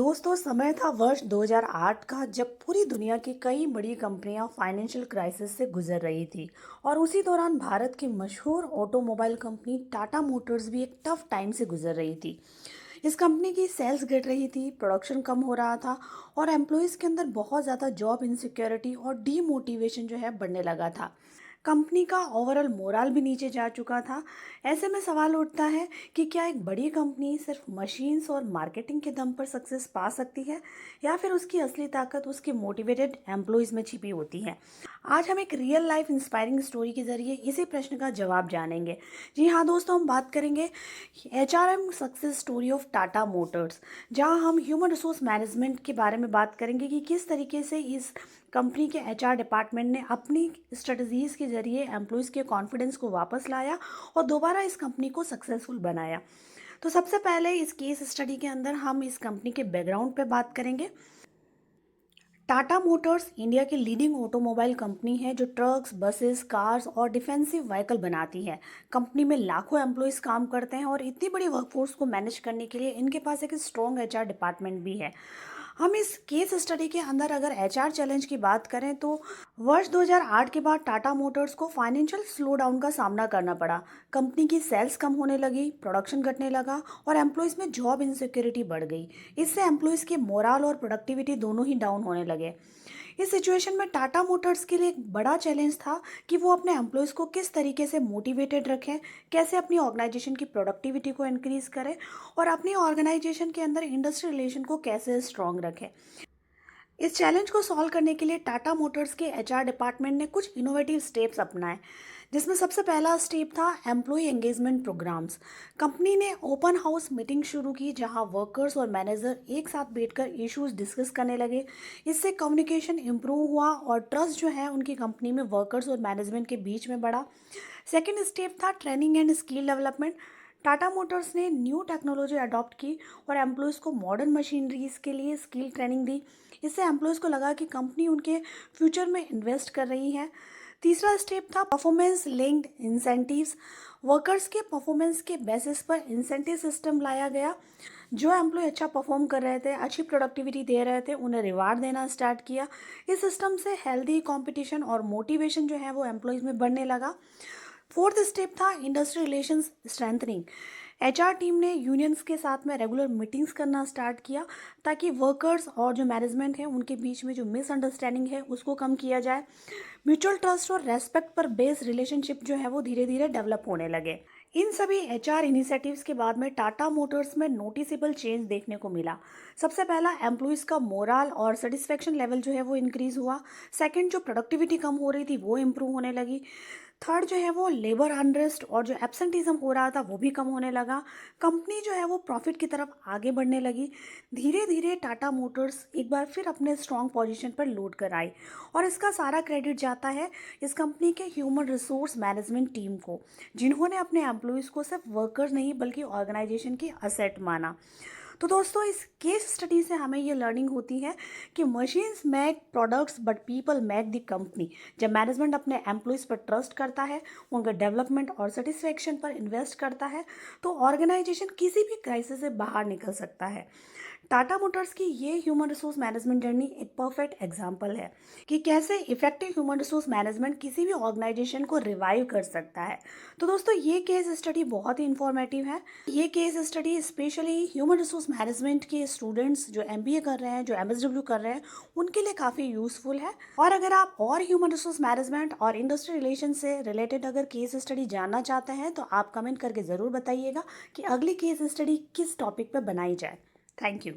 दोस्तों समय था वर्ष 2008 का जब पूरी दुनिया की कई बड़ी कंपनियां फाइनेंशियल क्राइसिस से गुजर रही थी। और उसी दौरान भारत की मशहूर ऑटोमोबाइल कंपनी टाटा मोटर्स भी एक टफ टाइम से गुजर रही थी। इस कंपनी की सेल्स गिर रही थी, प्रोडक्शन कम हो रहा था और एम्प्लॉयज़ के अंदर बहुत ज़्यादा जॉब इनसिक्योरिटी और डीमोटिवेशन जो है बढ़ने लगा था। कंपनी का ओवरऑल मोराल भी नीचे जा चुका था। ऐसे में सवाल उठता है कि क्या एक बड़ी कंपनी सिर्फ मशीन्स और मार्केटिंग के दम पर सक्सेस पा सकती है या फिर उसकी असली ताकत उसके मोटिवेटेड एम्प्लॉयज़ में छिपी होती है। आज हम एक रियल लाइफ इंस्पायरिंग स्टोरी के जरिए इसी प्रश्न का जवाब जानेंगे। जी हाँ दोस्तों, हम बात करेंगे HRM success story of Tata Motors, जहां हम ह्यूमन रिसोर्स मैनेजमेंट के बारे में बात करेंगे कि किस तरीके से इस कंपनी के HR डिपार्टमेंट ने अपनी स्ट्रेटजीज़ के जरिए एम्प्लॉयज़ के कॉन्फिडेंस को वापस लाया और दोबारा इस कंपनी को सक्सेसफुल बनाया। तो सबसे पहले इस केस स्टडी के अंदर हम इस कंपनी के बैकग्राउंड पे बात करेंगे। टाटा मोटर्स इंडिया की लीडिंग ऑटोमोबाइल कंपनी है जो ट्रक्स, बसेस, कार्स और डिफेंसिव व्हीकल बनाती है। कंपनी में लाखों एम्प्लॉयज़ काम करते हैं और इतनी बड़ी वर्कफोर्स को मैनेज करने के लिए इनके पास एक स्ट्रॉन्ग HR डिपार्टमेंट भी है। हम इस केस स्टडी के अंदर अगर HR चैलेंज की बात करें तो वर्ष 2008 के बाद टाटा मोटर्स को फाइनेंशियल स्लो डाउन का सामना करना पड़ा। कंपनी की सेल्स कम होने लगी, प्रोडक्शन घटने लगा और एम्प्लॉयज़ में जॉब इनसिक्योरिटी बढ़ गई। इससे एम्प्लॉयज़ के मोराल और प्रोडक्टिविटी दोनों ही डाउन होने लगे। इस सिचुएशन में टाटा मोटर्स के लिए एक बड़ा चैलेंज था कि वो अपने एम्प्लॉयज़ को किस तरीके से मोटिवेटेड रखें, कैसे अपनी ऑर्गेनाइजेशन की प्रोडक्टिविटी को इंक्रीज़ करें और अपनी ऑर्गेनाइजेशन के अंदर इंडस्ट्री रिलेशन को कैसे स्ट्रॉन्ग रखें। इस चैलेंज को सॉल्व करने के लिए टाटा मोटर्स के HR डिपार्टमेंट ने कुछ इनोवेटिव स्टेप्स अपनाए, जिसमें सबसे पहला स्टेप था एम्प्लॉय एंगेजमेंट प्रोग्राम्स। कंपनी ने ओपन हाउस मीटिंग शुरू की जहां वर्कर्स और मैनेजर एक साथ बैठकर इश्यूज डिस्कस करने लगे। इससे कम्युनिकेशन इम्प्रूव हुआ और ट्रस्ट जो है उनकी कंपनी में वर्कर्स और मैनेजमेंट के बीच में बढ़ा। सेकेंड स्टेप था training and skill development. Tata Motors ने न्यू टेक्नोलॉजी अडॉप्ट की और एम्प्लॉयज़ को मॉडर्न मशीनरीज के लिए स्किल ट्रेनिंग दी। इससे एम्प्लॉयज़ को लगा कि कंपनी उनके फ्यूचर में इन्वेस्ट कर रही है। तीसरा स्टेप था परफॉर्मेंस लिंक्ड इंसेंटिव्स। वर्कर्स के परफॉर्मेंस के बेसिस पर इंसेंटिव सिस्टम लाया गया। जो एम्प्लॉय अच्छा परफॉर्म कर रहे थे, अच्छी प्रोडक्टिविटी दे रहे थे, उन्हें रिवार्ड देना स्टार्ट किया। इस सिस्टम से हेल्दी कंपटीशन और मोटिवेशन जो है वो एम्प्लॉयज़ में बढ़ने लगा। फोर्थ स्टेप था industry relations strengthening. HR team ने यूनियंस के साथ में रेगुलर मीटिंग्स करना स्टार्ट किया ताकि वर्कर्स और जो मैनेजमेंट है उनके बीच में जो मिसअंडरस्टैंडिंग है उसको कम किया जाए। म्यूचुअल ट्रस्ट और रेस्पेक्ट पर बेस्ड रिलेशनशिप जो है वो धीरे धीरे डेवलप होने लगे। इन सभी HR इनिशिएटिव्स के बाद में टाटा मोटर्स में नोटिसेबल चेंज देखने को मिला। सबसे पहला एम्प्लॉयज़ का मोरल और सेटिस्फेक्शन लेवल जो है वो इंक्रीज़ हुआ। सेकंड, जो प्रोडक्टिविटी कम हो रही थी वो इम्प्रूव होने लगी। थर्ड जो है वो लेबर अनरेस्ट और जो एब्सेंटिज्म हो रहा था वो भी कम होने लगा। कंपनी जो है वो प्रॉफिट की तरफ आगे बढ़ने लगी। धीरे धीरे टाटा मोटर्स एक बार फिर अपने स्ट्रॉन्ग पोजीशन पर लौट कर आई और इसका सारा क्रेडिट जाता है इस कंपनी के ह्यूमन रिसोर्स मैनेजमेंट टीम को, जिन्होंने अपने एम्प्लॉयज़ को सिर्फ वर्कर्स नहीं बल्कि ऑर्गेनाइजेशन की असेट माना। तो दोस्तों, इस केस स्टडी से हमें ये लर्निंग होती है कि machines make products but people make the company. जब मैनेजमेंट अपने एम्प्लॉयज़ पर ट्रस्ट करता है, उनका डेवलपमेंट और सेटिस्फेक्शन पर इन्वेस्ट करता है, तो ऑर्गेनाइजेशन किसी भी क्राइसिस से बाहर निकल सकता है। टाटा मोटर्स की ये ह्यूमन रिसोर्स मैनेजमेंट जर्नी एक परफेक्ट एग्जाम्पल है कि कैसे इफेक्टिव ह्यूमन रिसोर्स मैनेजमेंट किसी भी ऑर्गेनाइजेशन को रिवाइव कर सकता है। तो दोस्तों, ये केस स्टडी बहुत ही इंफॉर्मेटिव है। ये case study specially human resource management के स्टूडेंट्स जो MBA कर रहे हैं, जो MSW कर रहे हैं, उनके लिए काफ़ी यूजफुल है। और अगर आप और ह्यूमन रिसोर्स मैनेजमेंट और इंडस्ट्री रिलेशन से रिलेटेड अगर केस स्टडी जानना चाहते हैं तो आप कमेंट करके ज़रूर बताइएगा कि अगली केस स्टडी किस टॉपिक पर बनाई जाए। Thank you.